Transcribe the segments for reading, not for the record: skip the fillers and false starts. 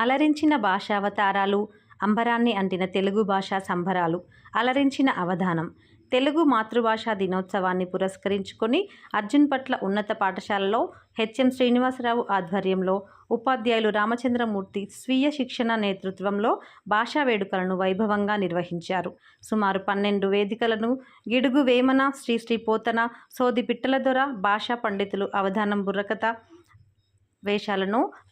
అలరించిన భాషావతారాలు, అంబరాన్ని అంటిన తెలుగు భాషా సంబరాలు, అలరించిన అవధానం. తెలుగు మాతృభాషా దినోత్సవాన్ని పురస్కరించుకొని అర్జున్ పట్ల ఉన్నత పాఠశాలలో హెచ్ఎం శ్రీనివాసరావు ఆధ్వర్యంలో ఉపాధ్యాయులు రామచంద్రమూర్తి స్వీయ శిక్షణ నేతృత్వంలో భాషా వేడుకలను వైభవంగా నిర్వహించారు. సుమారు 12 వేదికలను గిడుగు వేమన, శ్రీ పోతన, సోది పిట్టలదొర, భాషా పండితులు అవధానం, బుర్రకథ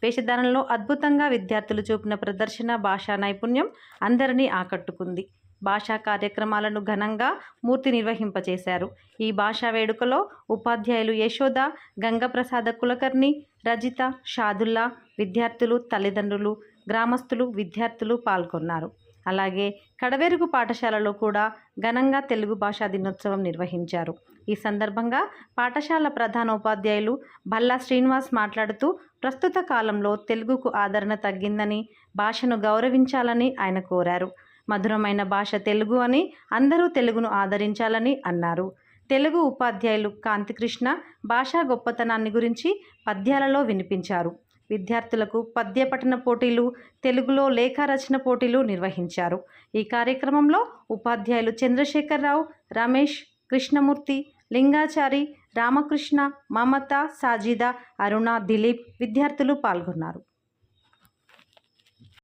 వేషధారణలో అద్భుతంగా విద్యార్థులు చూపిన ప్రదర్శన భాషా నైపుణ్యం అందరినీ ఆకట్టుకుంది. భాషా కార్యక్రమాలను ఘనంగా మూర్తి నిర్వహింపచేశారు. ఈ భాషా వేడుకలో ఉపాధ్యాయులు యశోద, గంగప్రసాద కులకర్ణి, రజిత, షాదుల్లా, విద్యార్థులు, తల్లిదండ్రులు, గ్రామస్తులు, విద్యార్థులు పాల్గొన్నారు. అలాగే కడవెరుగు పాఠశాలలో కూడా ఘనంగా తెలుగు భాషా దినోత్సవం నిర్వహించారు. ఈ సందర్భంగా పాఠశాల ప్రధానోపాధ్యాయులు భల్లా శ్రీనివాస్ మాట్లాడుతూ ప్రస్తుత కాలంలో తెలుగుకు ఆదరణ తగ్గిందని, భాషను గౌరవించాలని ఆయన కోరారు. మధురమైన భాష తెలుగు అని, అందరూ తెలుగును ఆదరించాలని అన్నారు. తెలుగు ఉపాధ్యాయులు కాంతికృష్ణ భాషా గొప్పతనాన్ని గురించి పద్యాలలో వినిపించారు. విద్యార్థులకు పద్య పఠన పోటీలు, తెలుగులో లేఖా రచన పోటీలు నిర్వహించారు. ఈ కార్యక్రమంలో ఉపాధ్యాయులు చంద్రశేఖరరావు, రమేష్, కృష్ణమూర్తి, లింగాచారి, రామకృష్ణ, మమత, సాజిద, అరుణ, దిలీప్ విద్యార్థులు పాల్గొన్నారు.